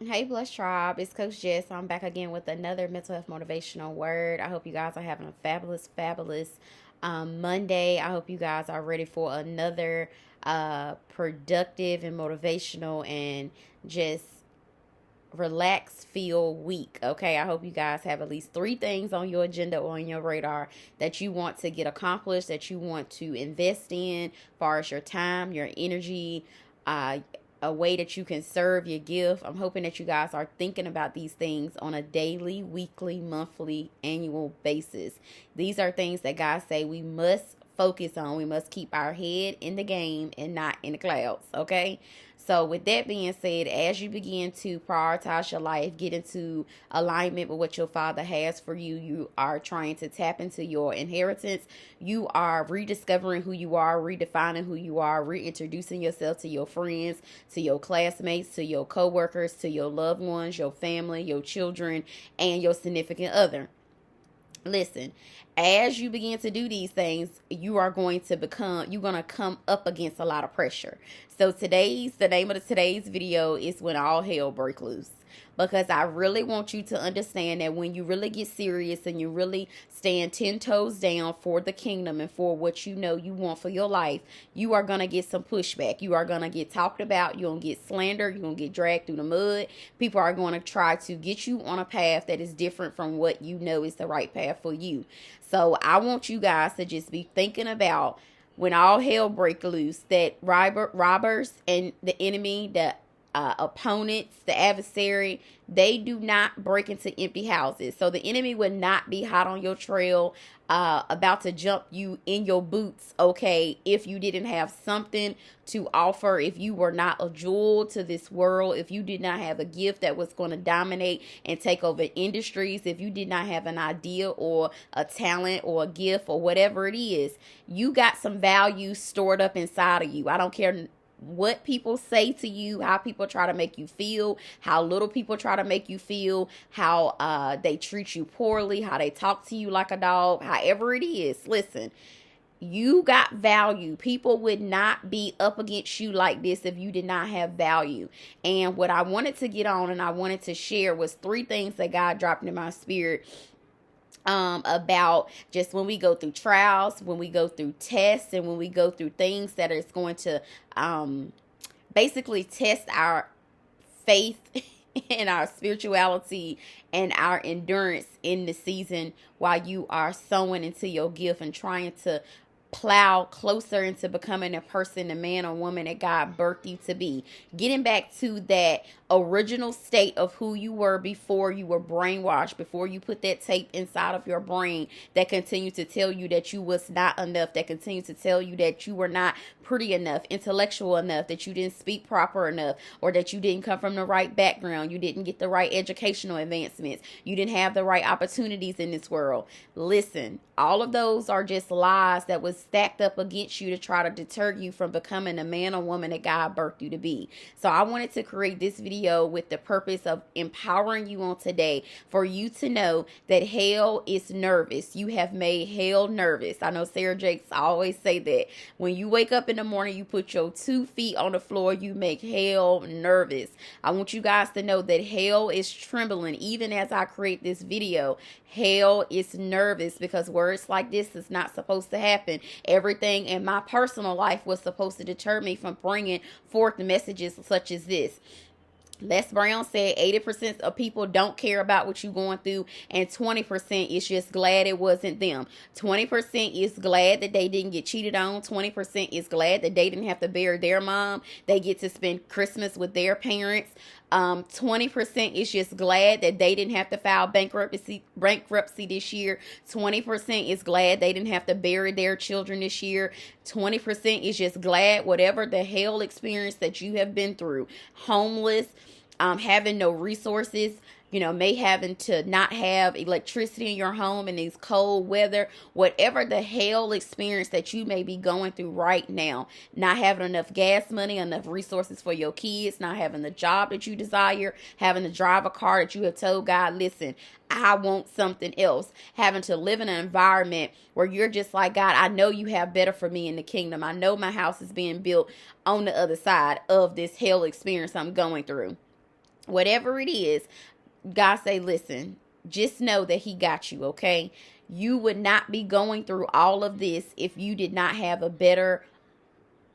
Hey, Blessed Tribe, it's Coach Jess. I'm back again with another mental health motivational word. I hope you guys are having a fabulous Monday. I hope you guys are ready for another productive and motivational and just relax feel week. Okay, I hope you guys have at least three things on your agenda or on your radar that you want to get accomplished, that you want to invest in, as far as your time, your energy, uh a way that you can serve your gift. I'm hoping that you guys are thinking about these things on a daily, weekly, monthly, annual basis. These are things that God say we must focus on. We must keep our head in the game and not in the clouds. Okay, so, with that being said, as you begin to prioritize your life, get into alignment with what your Father has for you, you are trying to tap into your inheritance. You are rediscovering who you are, redefining who you are, reintroducing yourself to your friends, to your classmates, to your coworkers, to your loved ones, your family, your children, and your significant other. Listen, as you begin to do these things, you're going to come up against a lot of pressure. So the name of today's video is When All Hell Break Loose. Because I really want you to understand that when you really get serious and you really stand 10 toes down for the kingdom and for what you know you want for your life, you are going to get some pushback. You are going to get talked about. You're going to get slandered. You're going to get dragged through the mud. People are going to try to get you on a path that is different from what you know is the right path for you. So I want you guys to just be thinking about when all hell break loose, that robbers and the enemy, the opponents, the adversary, they do not break into empty houses. So the enemy would not be hot on your trail, about to jump you in your boots, okay, if you didn't have something to offer, if you were not a jewel to this world, if you did not have a gift that was going to dominate and take over industries, if you did not have an idea or a talent or a gift or whatever it is, you got some value stored up inside of you. I don't care what people say to you, how people try to make you feel, how little people try to make you feel, how they treat you poorly, how they talk to you like a dog, however it is. Listen, you got value. People would not be up against you like this if you did not have value. And what I wanted to get on and I wanted to share was three things that God dropped in my spirit, about just when we go through trials, when we go through tests, and when we go through things that is going to basically test our faith and our spirituality and our endurance in the season while you are sowing into your gift and trying to plow closer into becoming a person, a man or woman that God birthed you to be. Getting back to that original state of who you were before you were brainwashed, before you put that tape inside of your brain that continued to tell you that you was not enough, that continued to tell you that you were not pretty enough, intellectual enough, that you didn't speak proper enough, or that you didn't come from the right background, you didn't get the right educational advancements, you didn't have the right opportunities in this world. Listen, all of those are just lies that was stacked up against you to try to deter you from becoming a man or woman that God birthed you to be. So I wanted to create this video with the purpose of empowering you on today, for you to know that hell is nervous. You have made hell nervous. I know Sarah Jakes always say that. When you wake up in the morning, you put your 2 feet on the floor, you make hell nervous. I want you guys to know that hell is trembling. Even as I create this video, hell is nervous, because words like this is not supposed to happen. Everything in my personal life was supposed to deter me from bringing forth the messages such as this. Les Brown said 80% of people don't care about what you're going through, and 20% is just glad it wasn't them. 20% is glad that they didn't get cheated on. 20% is glad that they didn't have to bury their mom. They get to spend Christmas with their parents. 20% is just glad that they didn't have to file bankruptcy this year. 20% is glad they didn't have to bury their children this year. 20% is just glad whatever the hell experience that you have been through, homeless, having no resources, may having to not have electricity in your home in these cold weather, whatever the hell experience that you may be going through right now, not having enough gas money, enough resources for your kids, not having the job that you desire, having to drive a car that you have told God, listen, I want something else, having to live in an environment where you're just like, God, I know you have better for me in the kingdom. I know my house is being built on the other side of this hell experience I'm going through. whatever it is, God say, listen, just know that he got you, okay? You would not be going through all of this if you did not have a better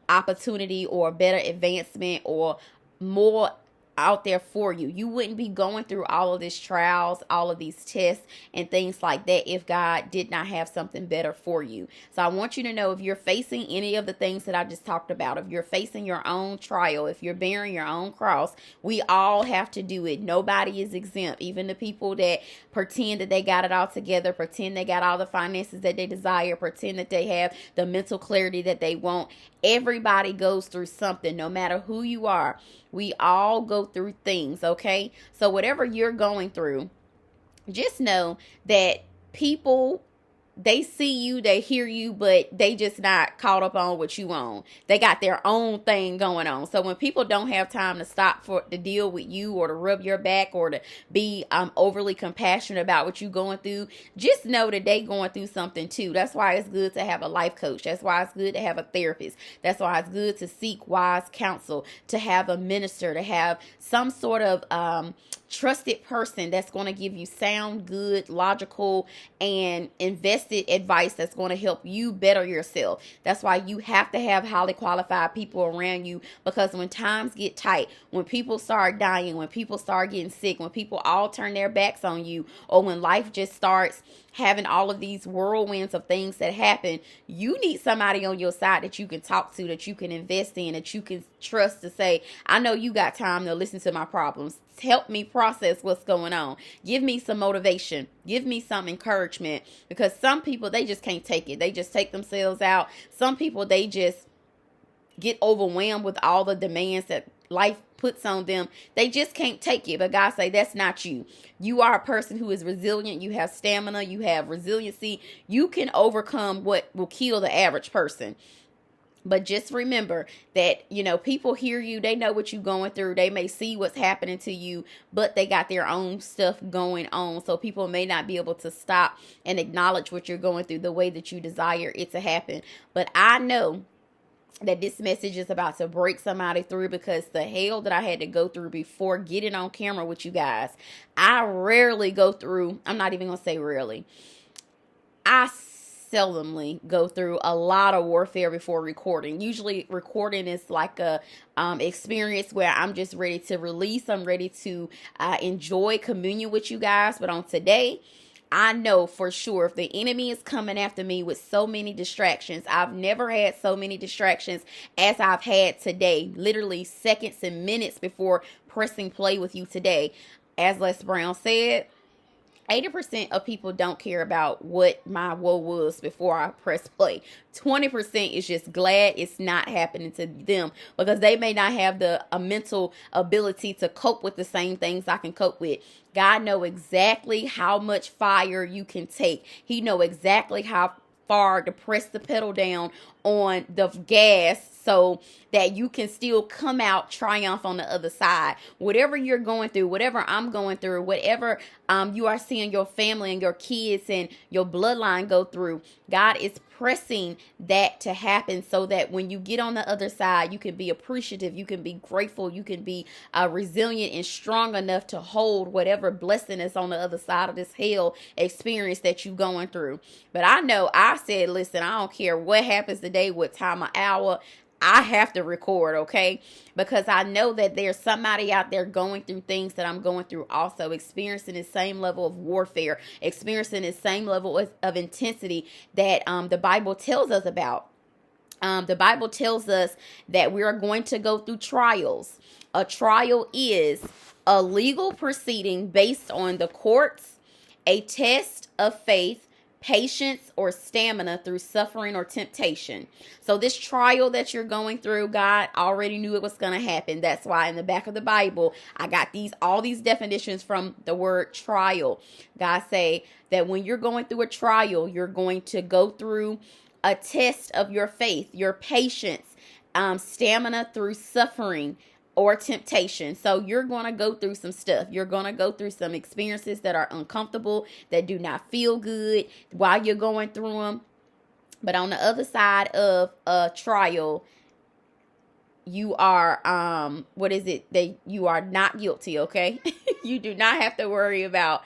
opportunity or a better advancement or more out there for you. You wouldn't be going through all of these trials, all of these tests and things like that if God did not have something better for you. So I want you to know, if you're facing any of the things that I just talked about, if you're facing your own trial, if you're bearing your own cross, we all have to do it. Nobody is exempt. Even the people that pretend that they got it all together, pretend they got all the finances that they desire, pretend that they have the mental clarity that they want. Everybody goes through something, no matter who you are. We all go through things, okay? So whatever you're going through, just know that people, they see you, they hear you, but they just not caught up on what you on. They got their own thing going on. So when people don't have time to stop to deal with you, or to rub your back, or to be overly compassionate about what you going through, just know that they going through something too. That's why it's good to have a life coach. That's why it's good to have a therapist. That's why it's good to seek wise counsel, to have a minister, to have some sort of trusted person that's going to give you sound, good, logical, and invested advice that's going to help you better yourself. That's why you have to have highly qualified people around you, because when times get tight, when people start dying, when people start getting sick, when people all turn their backs on you, or when life just starts having all of these whirlwinds of things that happen, you need somebody on your side that you can talk to, that you can invest in, that you can trust to say, I know you got time to listen to my problems. Help me process what's going on. Give me some motivation. Give me some encouragement. Because some people, they just can't take it. They just take themselves out. Some people, they just get overwhelmed with all the demands that life puts on them. They just can't take it. But God say, that's not you. You are a person who is resilient. You have stamina. You have resiliency. You can overcome what will kill the average person. But just remember that, people hear you. They know what you're going through. They may see what's happening to you, but they got their own stuff going on. So people may not be able to stop and acknowledge what you're going through the way that you desire it to happen. But I know that this message is about to break somebody through, because the hell that I had to go through before getting on camera with you guys, I rarely go through. I'm not even going to say rarely. I seldomly go through a lot of warfare before recording. Usually recording is like a experience where I'm just ready to release. I'm ready to enjoy communion with you guys. But on today, I know for sure if the enemy is coming after me with so many distractions, I've never had so many distractions as I've had today, literally seconds and minutes before pressing play with you today. As Les Brown said, 80% of people don't care about what my woe was before I press play. 20% is just glad it's not happening to them, because they may not have the mental ability to cope with the same things I can cope with. God know exactly how much fire you can take. He know exactly how far to press the pedal down on the gas so that you can still come out triumph on the other side. Whatever you're going through, whatever I'm going through, whatever you are seeing your family and your kids and your bloodline go through, God is pressing that to happen so that when you get on the other side, you can be appreciative, you can be grateful, you can be resilient and strong enough to hold whatever blessing is on the other side of this hell experience that you're going through. But I know I said, listen, I don't care what happens today, what time of hour, I have to record, okay? Because I know that there's somebody out there going through things that I'm going through also, experiencing the same level of warfare, experiencing the same level of intensity that the Bible tells us about. The Bible tells us that we are going to go through trials. A trial is a legal proceeding based on the courts, a test of faith, patience, or stamina through suffering or temptation. So this trial that you're going through, God already knew it was going to happen. That's why in the back of the Bible, I got all these definitions from the word trial. God say that when you're going through a trial, you're going to go through a test of your faith, your patience, stamina through suffering or temptation. So you're going to go through some stuff. You're going to go through some experiences that are uncomfortable, that do not feel good while you're going through them. But on the other side of a trial, you are what is it, that you are not guilty, okay? You do not have to worry about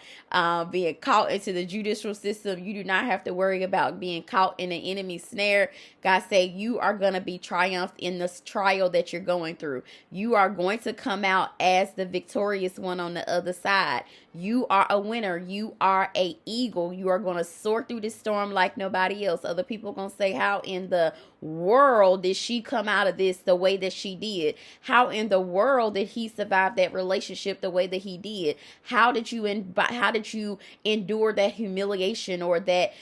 being caught into the judicial system. You do not have to worry about being caught in an enemy snare. God say you are going to be triumphed in this trial that you're going through. You are going to come out as the victorious one on the other side. You are a winner. You are a eagle. You are going to soar through this storm like nobody else. Other people going to say, how in the world did she come out of this the way that she did? How in the world did he survive that relationship the way that he did? How did you endure that humiliation, or that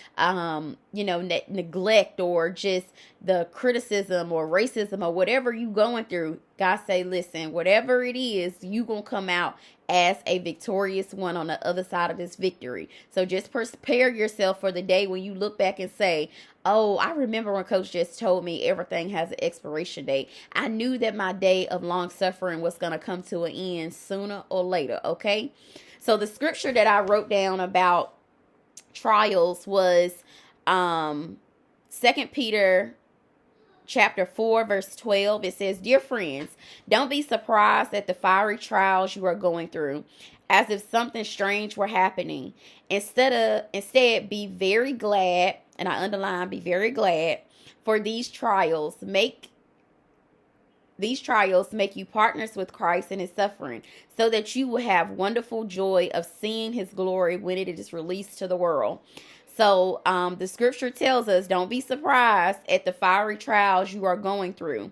neglect, or just the criticism or racism or whatever you going through? God say, listen, whatever it is, you gonna come out as a victorious one on the other side of this victory. So just prepare yourself for the day when you look back and say, oh, I remember when Coach just told me everything has an expiration date. I knew that my day of long suffering was going to come to an end sooner or later, okay? So the scripture that I wrote down about trials was 2 Peter chapter 4, verse 12. It says, dear friends, don't be surprised at the fiery trials you are going through, as if something strange were happening. Instead, be very glad, and I underline, be very glad, for these trials make you partners with Christ in his suffering, so that you will have wonderful joy of seeing his glory when it is released to the world. So the scripture tells us, don't be surprised at the fiery trials you are going through.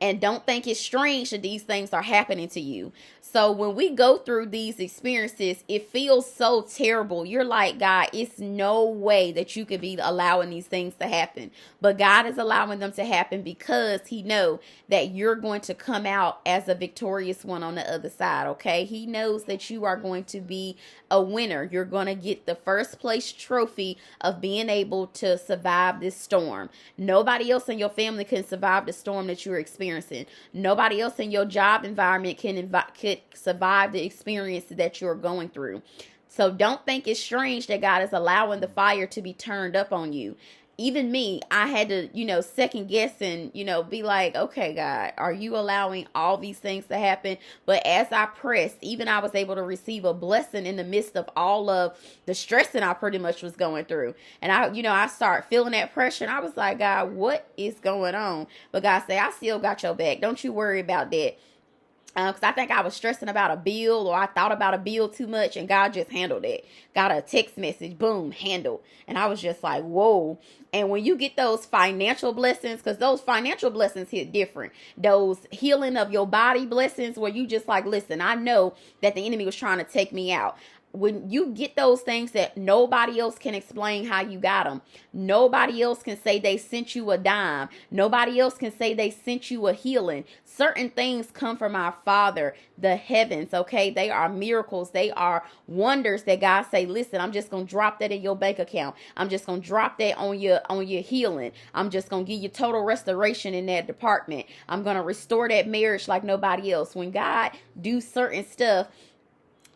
And don't think it's strange that these things are happening to you. So when we go through these experiences, it feels so terrible. You're like, God, it's no way that you could be allowing these things to happen. But God is allowing them to happen because he knows that you're going to come out as a victorious one on the other side, okay? He knows that you are going to be a winner. You're going to get the first place trophy of being able to survive this storm. Nobody else in your family can survive the storm that you're experiencing. Nobody else in your job environment could survive the experience that you're going through. So don't think it's strange that God is allowing the fire to be turned up on you. Even me, I had to, second guess and, be like, okay, God, are you allowing all these things to happen? But as I pressed, even I was able to receive a blessing in the midst of all of the stress that I pretty much was going through. And I started feeling that pressure, and I was like, God, what is going on? But God said, I still got your back. Don't you worry about that. Because I think I was stressing about a bill, or I thought about a bill too much, and God just handled it. Got a text message, boom, handled. And I was just like, whoa. And when you get those financial blessings, because those financial blessings hit different. Those healing of your body blessings where you just like, listen, I know that the enemy was trying to take me out. When you get those things that nobody else can explain how you got them, nobody else can say they sent you a dime, nobody else can say they sent you a healing. Certain things come from our Father, the heavens, okay? They are miracles. They are wonders that God say, listen, I'm just going to drop that in your bank account. I'm just going to drop that on your healing. I'm just going to give you total restoration in that department. I'm going to restore that marriage like nobody else. When God do certain stuff,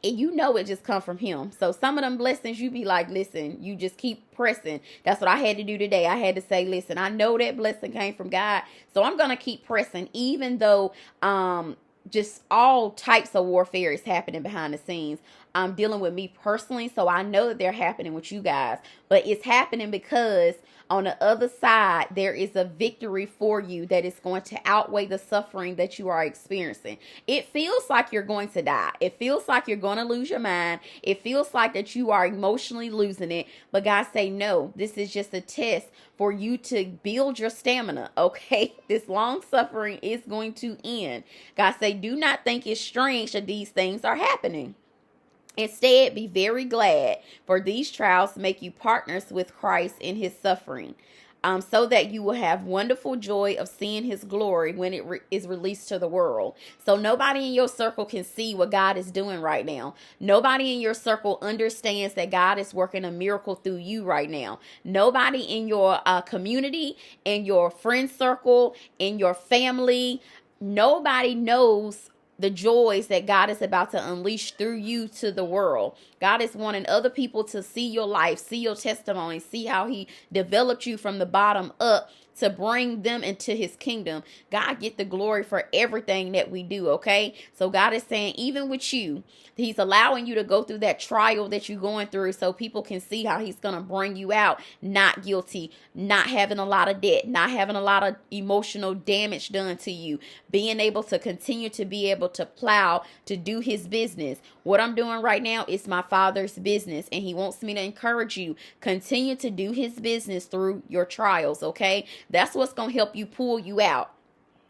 and it just come from him. So some of them blessings, you be like, listen, you just keep pressing. That's what I had to do today. I had to say, listen, I know that blessing came from God, so I'm going to keep pressing, even though just all types of warfare is happening behind the scenes. I'm dealing with me personally, so I know that they're happening with you guys. But it's happening because on the other side, there is a victory for you that is going to outweigh the suffering that you are experiencing. It feels like you're going to die. It feels like you're going to lose your mind. It feels like that you are emotionally losing it. But God say, no, this is just a test for you to build your stamina, okay? This long suffering is going to end. God say, do not think it's strange that these things are happening. Instead, be very glad, for these trials make you partners with Christ in his suffering, so that you will have wonderful joy of seeing his glory when it is released to the world. So nobody in your circle can see what God is doing right now. Nobody in your circle understands that God is working a miracle through you right now. Nobody in your community, in your friend circle, in your family, nobody knows the joys that God is about to unleash through you to the world. God is wanting other people to see your life, see your testimony, see how he developed you from the bottom up to bring them into his kingdom. God get the glory for everything that we do, okay? So God is saying, even with you, he's allowing you to go through that trial that you're going through so people can see how he's going to bring you out not guilty, not having a lot of debt, not having a lot of emotional damage done to you, being able to continue to be able to plow, to do his business. What I'm doing right now is my Father's business, and he wants me to encourage you, continue to do his business through your trials, okay? That's what's going to help you pull you out.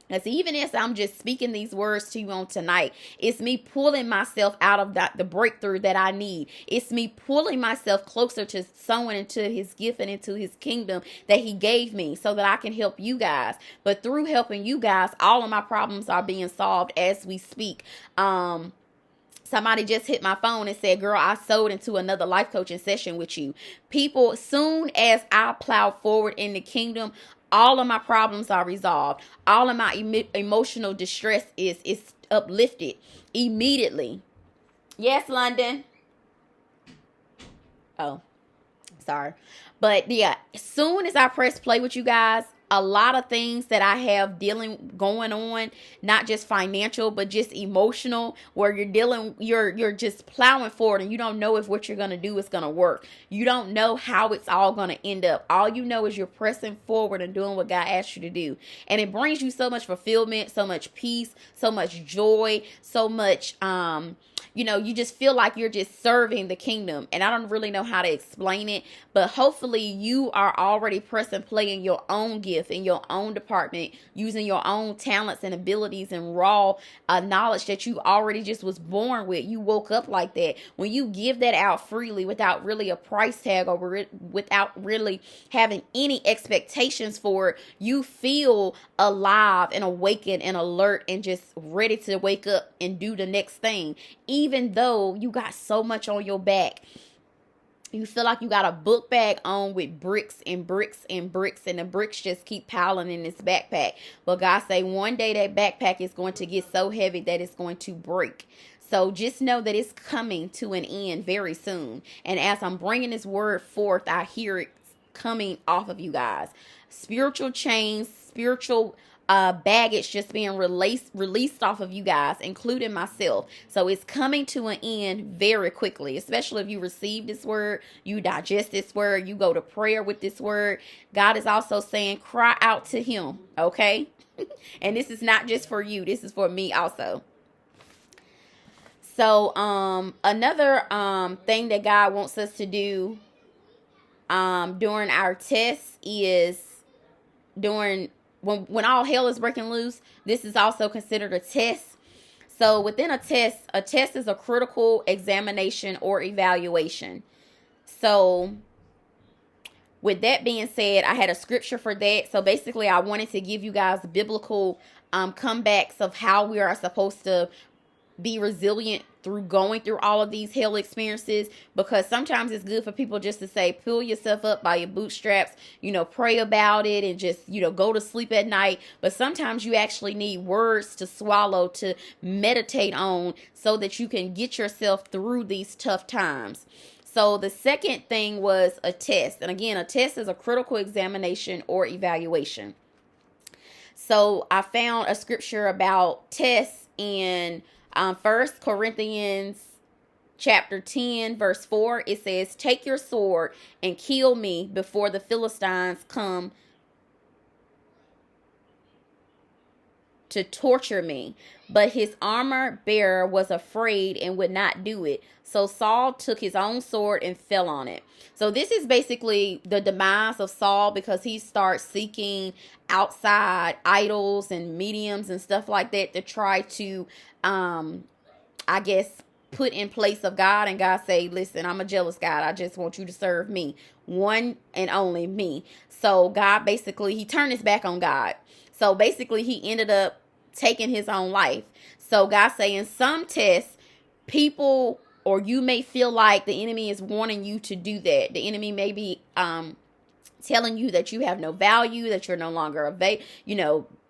As even as I'm just speaking these words to you on tonight, it's me pulling myself out of the breakthrough that I need. It's me pulling myself closer to sowing into his gift and into his kingdom that he gave me so that I can help you guys. But through helping you guys, all of my problems are being solved as we speak. Somebody just hit my phone and said, girl, I sold into another life coaching session with you. People, soon as I plow forward in the kingdom, all of my problems are resolved. All of my emotional distress is uplifted immediately. Yes, London. Oh, sorry. But yeah, as soon as I press play with you guys, a lot of things that I have going on, not just financial, but just emotional, where you're just plowing forward and you don't know if what you're going to do is going to work. You don't know how it's all going to end up. All you know is you're pressing forward and doing what God asked you to do. And it brings you so much fulfillment, so much peace, so much joy, so much, you just feel like you're just serving the kingdom. And I don't really know how to explain it, but hopefully you are already pressing play in your own gift, in your own department, using your own talents and abilities and raw knowledge that you already just was born with. You woke up like that. When you give that out freely without really a price tag or without really having any expectations for it, you feel alive and awakened and alert and just ready to wake up and do the next thing. Even though you got so much on your back, you feel like you got a book bag on with bricks and bricks and bricks, and the bricks just keep piling in this backpack. But God say one day that backpack is going to get so heavy that it's going to break. So just know that it's coming to an end very soon. And as I'm bringing this word forth, I hear it coming off of you guys. Spiritual chains, spiritual baggage just being released off of you guys, including myself. So it's coming to an end very quickly, especially if you receive this word, you digest this word, you go to prayer with this word. God is also saying, cry out to him, okay? And this is not just for you. This is for me also. So another thing that God wants us to do during our tests is when all hell is breaking loose. This is also considered a test. So within a test is a critical examination or evaluation. So with that being said, I had a scripture for that. So basically, I wanted to give you guys biblical comebacks of how we are supposed to be resilient through going through all of these hell experiences, because sometimes it's good for people just to say, pull yourself up by your bootstraps, pray about it and just, go to sleep at night. But sometimes you actually need words to swallow, to meditate on, so that you can get yourself through these tough times. So the second thing was a test. And again, a test is a critical examination or evaluation. So I found a scripture about tests in 1 Corinthians chapter 10, verse 4. It says, take your sword and kill me before the Philistines come to torture me. But his armor bearer was afraid and would not do it. So Saul took his own sword and fell on it. So this is basically the demise of Saul, because he starts seeking outside idols and mediums and stuff like that to try to, put in place of God. And God say, listen, I'm a jealous God. I just want you to serve me, one and only me. So God basically, he turned his back on God. So basically he ended up taking his own life. So God saying, some tests, people, or you may feel like the enemy is wanting you to do that. The enemy may be telling you that you have no value, that you're no longer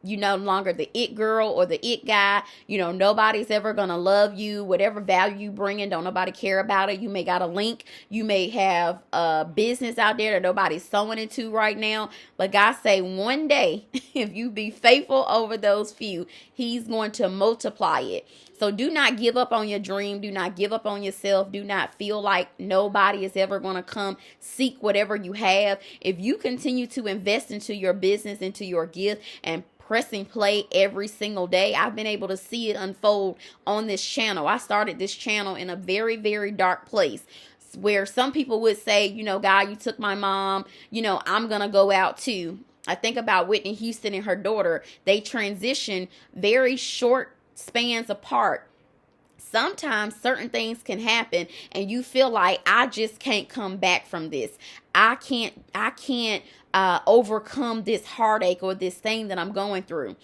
you no longer the it girl or the it guy. Nobody's ever gonna love you. Whatever value you bring in, don't nobody care about it. You may got a link. You may have a business out there that nobody's sewing into right now. But God say one day, if you be faithful over those few, he's going to multiply it. So do not give up on your dream. Do not give up on yourself. Do not feel like nobody is ever going to come seek whatever you have. If you continue to invest into your business, into your gift, and pressing play every single day, I've been able to see it unfold on this channel. I started this channel in a very, very dark place where some people would say, God, you took my mom, I'm going to go out too. I think about Whitney Houston and her daughter. They transition very short spans apart. Sometimes certain things can happen and you feel like, I just can't come back from this. I can't overcome this heartache or this thing that I'm going through.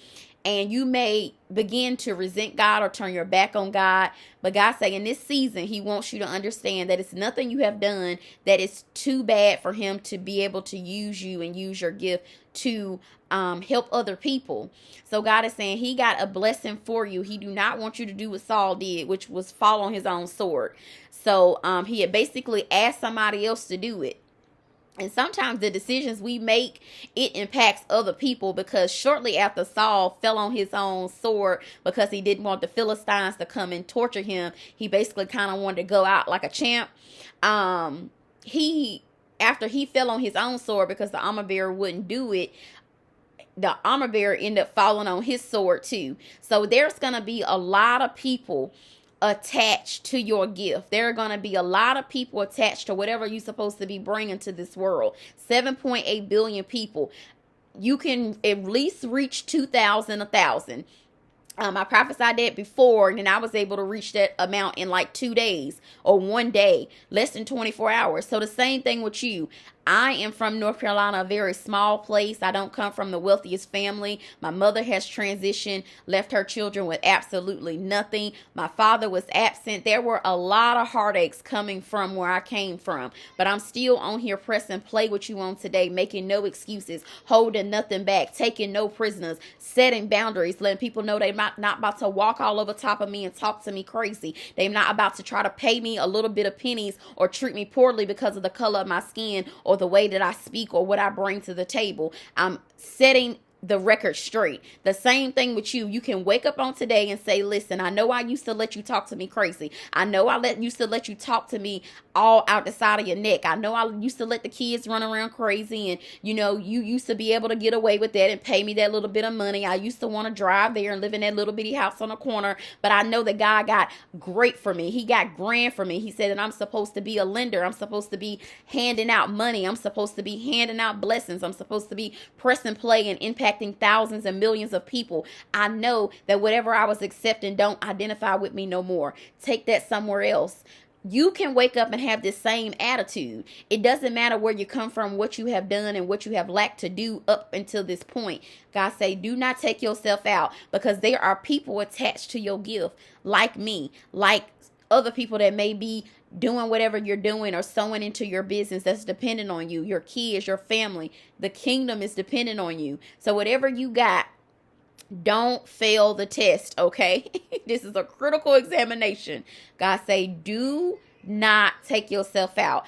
And you may begin to resent God or turn your back on God. But God say in this season, he wants you to understand that it's nothing you have done that is too bad for him to be able to use you and use your gift to help other people. So God is saying he got a blessing for you. He do not want you to do what Saul did, which was fall on his own sword. So he had basically asked somebody else to do it. And sometimes the decisions we make, it impacts other people, because shortly after Saul fell on his own sword because he didn't want the Philistines to come and torture him, he basically kind of wanted to go out like a champ. After he fell on his own sword because the armor bearer wouldn't do it, the armor bearer ended up falling on his sword too. So there's going to be a lot of people attached to your gift. There are going to be a lot of people attached to whatever you're supposed to be bringing to this world. 7.8 billion people. You can at least reach 2,000, 1,000. I prophesied that before, and then I was able to reach that amount in like 2 days or 1 day, less than 24 hours. So the same thing with you. I am from North Carolina, a very small place. I don't come from the wealthiest family. My mother has transitioned, left her children with absolutely nothing. My father was absent. There were a lot of heartaches coming from where I came from. But I'm still on here pressing play with you on today, making no excuses, holding nothing back, taking no prisoners, setting boundaries, letting people know they're not about to walk all over top of me and talk to me crazy. They're not about to try to pay me a little bit of pennies or treat me poorly because of the color of my skin or the way that I speak or what I bring to the table. I'm setting the record straight. The same thing with you. You can wake up on today and say, listen, I know I used to let you talk to me crazy. I know I used to let you talk to me all out the side of your neck. I know I used to let the kids run around crazy, and you used to be able to get away with that and pay me that little bit of money. I used to want to drive there and live in that little bitty house on the corner, but I know that God got great for me. He got grand for me. He said that I'm supposed to be a lender. I'm supposed to be handing out money. I'm supposed to be handing out blessings. I'm supposed to be pressing play and impacting thousands and millions of people. I know that whatever I was accepting don't identify with me no more. Take that somewhere else. You can wake up and have this same attitude. It doesn't matter where you come from, what you have done, and what you have lacked to do up until this point. God say, do not take yourself out, because there are people attached to your gift, like me, like other people that may be doing whatever you're doing or sowing into your business that's dependent on you, your kids, your family. The kingdom is dependent on you. So whatever you got, don't fail the test, okay? This is a critical examination. God say, do not take yourself out.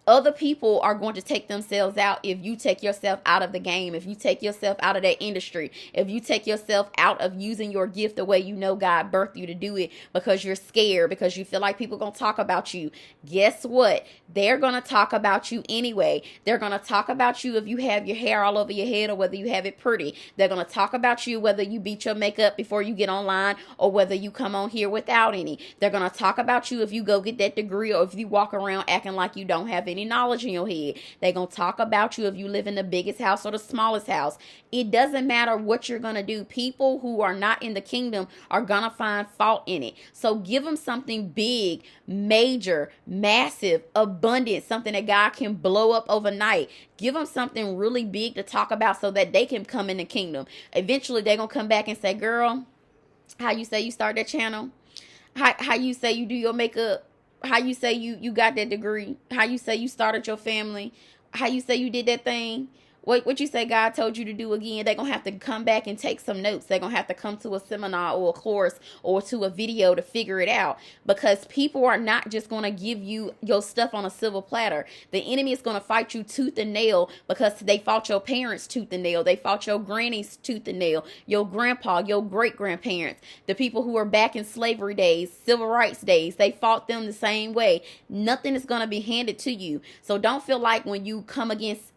Other people are going to take themselves out if you take yourself out of the game, if you take yourself out of that industry, if you take yourself out of using your gift the way you know God birthed you to do it, because you're scared, because you feel like people are going to talk about you. Guess what? They're going to talk about you anyway. They're going to talk about you if you have your hair all over your head or whether you have it pretty. They're going to talk about you whether you beat your makeup before you get online or whether you come on here without any. They're going to talk about you if you go get that degree or if you walk around acting like you don't have any knowledge in your head. They're going to talk about you if you live in the biggest house or the smallest house. It doesn't matter what you're going to do. People who are not in the kingdom are going to find fault in it. So give them something big, major, massive, abundant, something that God can blow up overnight. Give them something really big to talk about so that they can come in the kingdom. Eventually, they're going to come back and say, girl, how you say you start that channel? How you say you do your makeup? How you say you got that degree? How you say you started your family? How you say you did that thing? What you say God told you to do again? They're going to have to come back and take some notes. They're going to have to come to a seminar or a course or to a video to figure it out, because people are not just going to give you your stuff on a silver platter. The enemy is going to fight you tooth and nail, because they fought your parents tooth and nail. They fought your grannies tooth and nail, your grandpa, your great grandparents, the people who were back in slavery days, civil rights days. They fought them the same way. Nothing is going to be handed to you. So don't feel like when you come against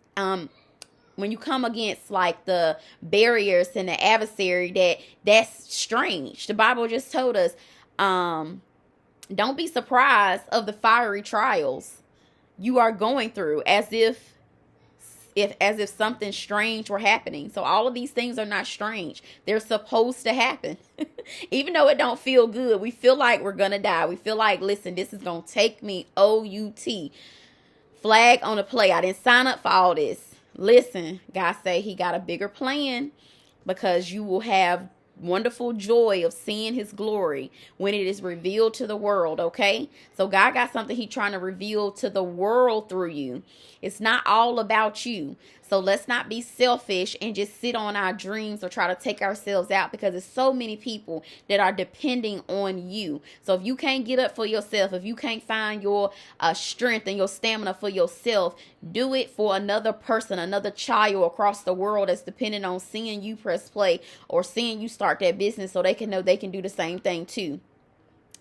like the barriers and the adversary that's strange. The Bible just told us, don't be surprised of the fiery trials you are going through, as if something strange were happening. So all of these things are not strange. They're supposed to happen. Even though it don't feel good, we feel like we're gonna die. We feel like, listen, this is gonna take me O-U-T. Flag on the play. I didn't sign up for all this. Listen, God say he got a bigger plan, because you will have wonderful joy of seeing his glory when it is revealed to the world. Okay, so God got something he trying to reveal to the world through you. It's not all about you. So let's not be selfish and just sit on our dreams or try to take ourselves out, because there's so many people that are depending on you. So if you can't get up for yourself, if you can't find your strength and your stamina for yourself, do it for another person, another child across the world that's depending on seeing you press play or seeing you start that business, so they can know they can do the same thing too.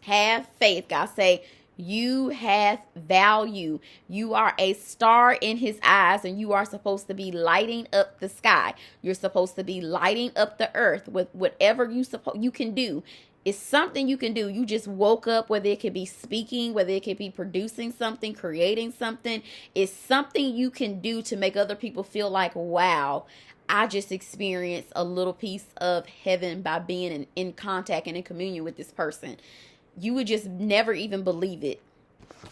Have faith. God say, you have value. You are a star in his eyes, and you are supposed to be lighting up the sky. You're supposed to be lighting up the earth with whatever you can do. It's something you can do. You just woke up, whether it could be speaking, whether it could be producing something, creating something. It's something you can do to make other people feel like, wow, I just experienced a little piece of heaven by being in contact and in communion with this person. You would just never even believe it.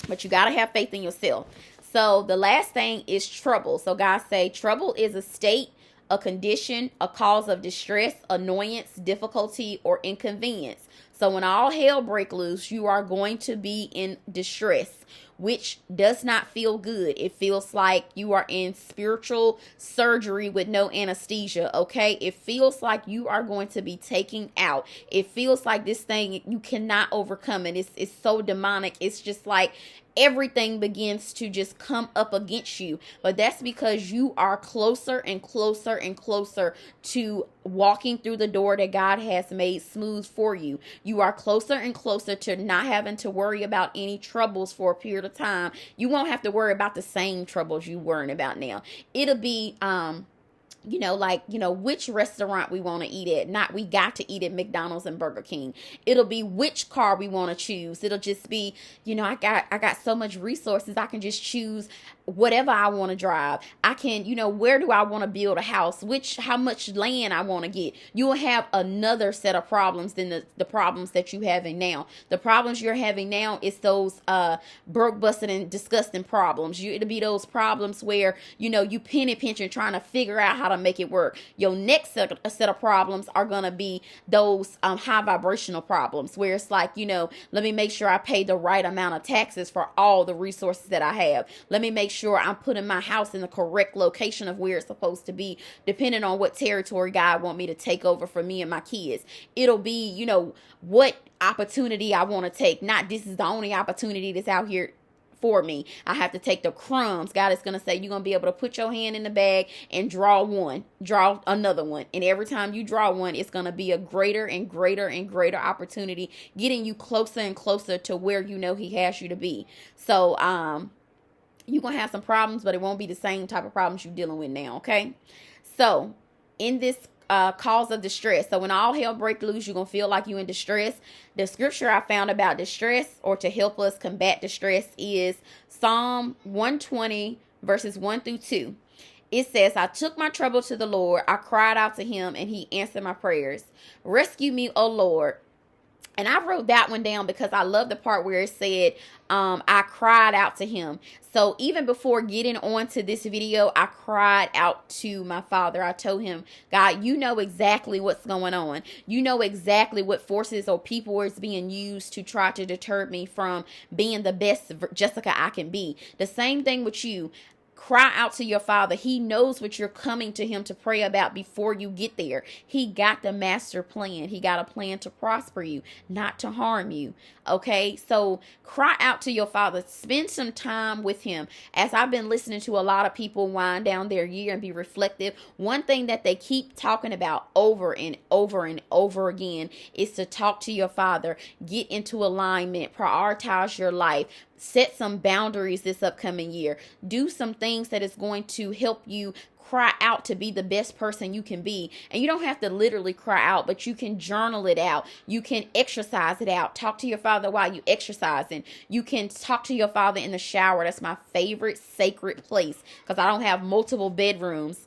But you got to have faith in yourself. So the last thing is trouble. So God say trouble is a state, a condition, a cause of distress, annoyance, difficulty, or inconvenience. So when all hell break loose, you are going to be in distress, which does not feel good. It feels like you are in spiritual surgery with no anesthesia, okay? It feels like you are going to be taken out. It feels like this thing, you cannot overcome it. It's so demonic. It's just like everything begins to just come up against you. But that's because you are closer and closer and closer to walking through the door that God has made smooth for you. You are closer and closer to not having to worry about any troubles for a period of time. You won't have to worry about the same troubles you worrying about now. It'll be which restaurant we want to eat at. Not we got to eat at McDonald's and Burger King. It'll be which car we want to choose. It'll just be, I got so much resources. I can just choose whatever I want to drive. I can, where do I want to build a house? How much land I want to get. You will have another set of problems than the problems that you having now. The problems you're having now is those broke, busted, and disgusting problems. It'll be those problems where, you penny pinching trying to figure out how to make it work. Your next set of problems are going to be those high vibrational problems where it's like, let me make sure I pay the right amount of taxes for all the resources that I have. Let me make sure I'm putting my house in the correct location of where it's supposed to be, depending on what territory God want me to take over for me and my kids. It'll be, what opportunity I want to take. Not this is the only opportunity that's out here for me. I have to take the crumbs. God is going to say, you're going to be able to put your hand in the bag and draw another one. And every time you draw one, it's going to be a greater and greater and greater opportunity, getting you closer and closer to where he has you to be. So, you're going to have some problems, but it won't be the same type of problems you're dealing with now, okay? So, in this cause of distress, so when all hell break loose, you're going to feel like you're in distress. The scripture I found about distress, or to help us combat distress, is Psalm 120, verses 1 through 2. It says, I took my trouble to the Lord. I cried out to him, and he answered my prayers. Rescue me, O Lord. And I wrote that one down because I love the part where it said, I cried out to him. So even before getting on to this video, I cried out to my Father. I told him, God, you know exactly what's going on. You know exactly what forces or people is being used to try to deter me from being the best Jessica I can be. The same thing with you. Cry out to your Father. He knows what you're coming to him to pray about before you get there. He got the master plan. He got a plan to prosper you, not to harm you. Okay, so cry out to your Father. Spend some time with him. As I've been listening to a lot of people wind down their year and be reflective, one thing that they keep talking about over and over and over again is to talk to your Father. Get into alignment. Prioritize your life. Set some boundaries this upcoming year. Do some things that is going to help you cry out to be the best person you can be. And you don't have to literally cry out, but you can journal it out. You can exercise it out. Talk to your Father while you exercising. You can talk to your Father in the shower. That's my favorite sacred place, because I don't have multiple bedrooms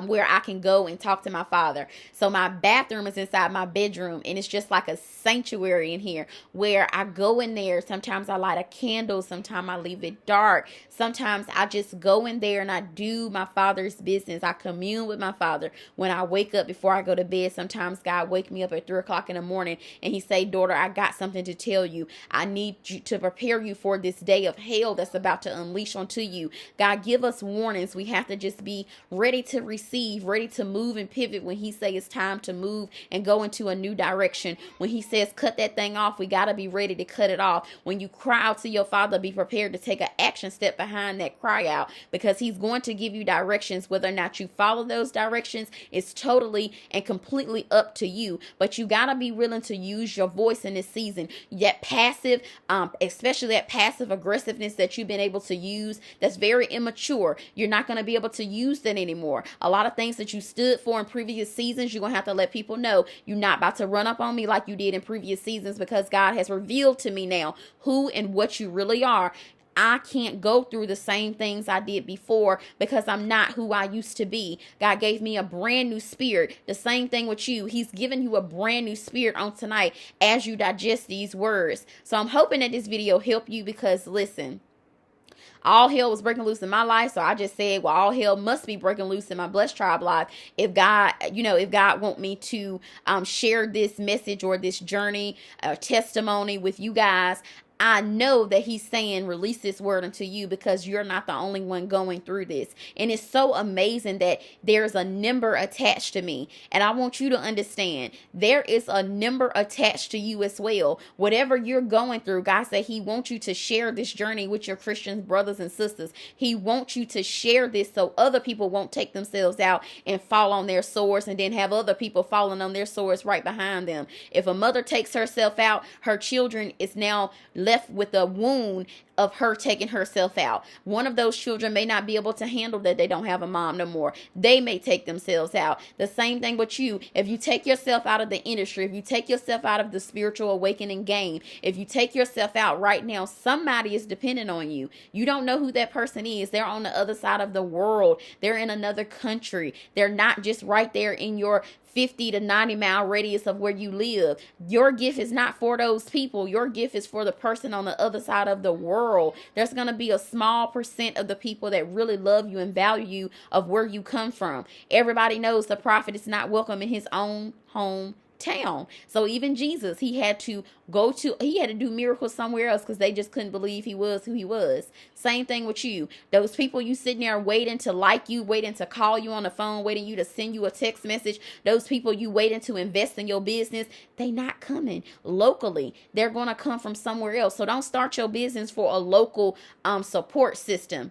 where I can go and talk to my Father. So my bathroom is inside my bedroom, and it's just like a sanctuary in here where I go in there. Sometimes I light a candle. Sometimes I leave it dark. Sometimes I just go in there and I do my Father's business. I commune with my Father when I wake up before I go to bed. Sometimes God wake me up at 3 o'clock in the morning and he say, daughter, I got something to tell you. I need you to prepare you for this day of hell that's about to unleash onto you. God give us warnings. We have to just be ready to receive, ready to move and pivot when he say it's time to move and go into a new direction. When he says cut that thing off, we got to be ready to cut it off. When you cry out to your Father, be prepared to take an action step behind that cry out, because he's going to give you directions. Whether or not you follow those directions is totally and completely up to you, but you got to be willing to use your voice in this season. That passive, especially that passive aggressiveness that you've been able to use, that's very immature. You're not going to be able to use that anymore. A lot of things that you stood for in previous seasons, you're going to have to let people know you're not about to run up on me like you did in previous seasons, because God has revealed to me now who and what you really are. I can't go through the same things I did before because I'm not who I used to be. God gave me a brand new spirit. The same thing with you. He's given you a brand new spirit on tonight as you digest these words. So I'm hoping that this video helped you, because listen, all hell was breaking loose in my life. So I just said, well, all hell must be breaking loose in my Blessed Tribe life. If God, if God want me to share this message or this journey, testimony with you guys, I know that he's saying release this word unto you, because you're not the only one going through this. And it's so amazing that there's a number attached to me. And I want you to understand there is a number attached to you as well. Whatever you're going through, God said he wants you to share this journey with your Christian brothers and sisters. He wants you to share this so other people won't take themselves out and fall on their swords and then have other people falling on their swords right behind them. If a mother takes herself out, her children is now left with a wound of her taking herself out. One of those children may not be able to handle that they don't have a mom no more. They may take themselves out. The same thing with you. If you take yourself out of the industry, if you take yourself out of the spiritual awakening game, if you take yourself out right now, somebody is dependent on you. You don't know who that person is. They're on the other side of the world. They're in another country. They're not just right there in your 50 to 90-mile radius of where you live. Your gift is not for those people. Your gift is for the person on the other side of the world. There's going to be a small percent of the people that really love you and value you of where you come from. Everybody knows the prophet is not welcome in his own hometown. So even Jesus, he had to do miracles somewhere else because they just couldn't believe he was who he was. Same thing with you. Those people you sitting there waiting to like you, waiting to call you on the phone, waiting you to send you a text message. Those people you waiting to invest in your business, they not coming locally. They're going to come from somewhere else. So don't start your business for a local support system.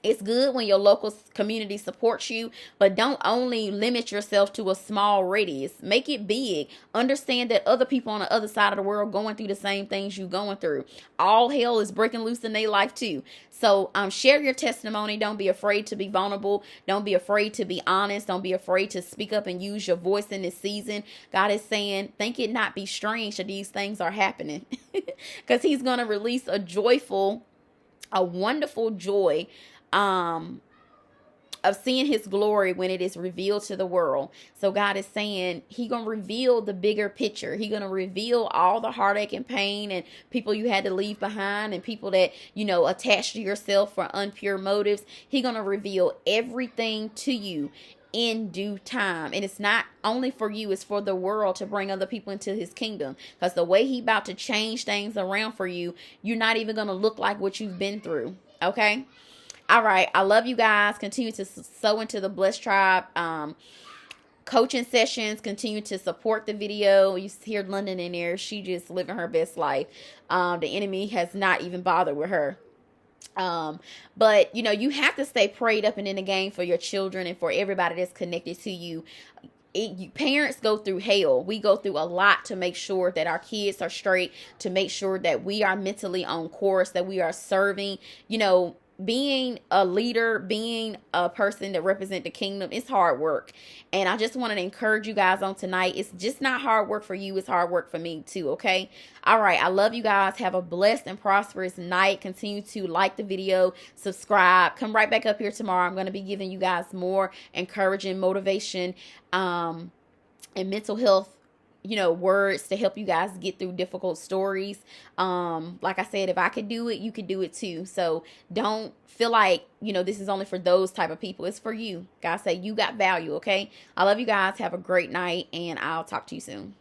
It's good when your local community supports you, but don't only limit yourself to a small radius. Make it big. Understand that other people on the other side of the world going through the same things you're going through. All hell is breaking loose in their life too. So share your testimony. Don't be afraid to be vulnerable. Don't be afraid to be honest. Don't be afraid to speak up and use your voice in this season. God is saying, think it not be strange that these things are happening, because he's going to release a wonderful joy of seeing his glory when it is revealed to the world. So God is saying he gonna reveal the bigger picture. He gonna reveal all the heartache and pain and people you had to leave behind and people that attached to yourself for impure motives. He gonna reveal everything to you in due time. And it's not only for you, it's for the world, to bring other people into his kingdom, because the way he about to change things around for you, you're not even gonna look like what you've been through. Okay. All right. I love you guys. Continue to sow into the Blessed Tribe. Coaching sessions, continue to support the video. You hear London in there. She just living her best life. The enemy has not even bothered with her. But you know, you have to stay prayed up and in the game for your children and for everybody that's connected to you. Parents go through hell. We go through a lot to make sure that our kids are straight, to make sure that we are mentally on course, that we are serving. You know, being a leader, being a person that represent the kingdom, it's hard work. And I just wanted to encourage you guys on tonight. It's just not hard work for you. It's hard work for me too. Okay. All right. I love you guys. Have a blessed and prosperous night. Continue to like the video, subscribe, come right back up here tomorrow. I'm going to be giving you guys more encouraging motivation, and mental health, you know, words to help you guys get through difficult stories. Like I said, if I could do it, you could do it too. So don't feel like, you know, this is only for those type of people. It's for you. God say you got value. Okay. I love you guys. Have a great night, and I'll talk to you soon.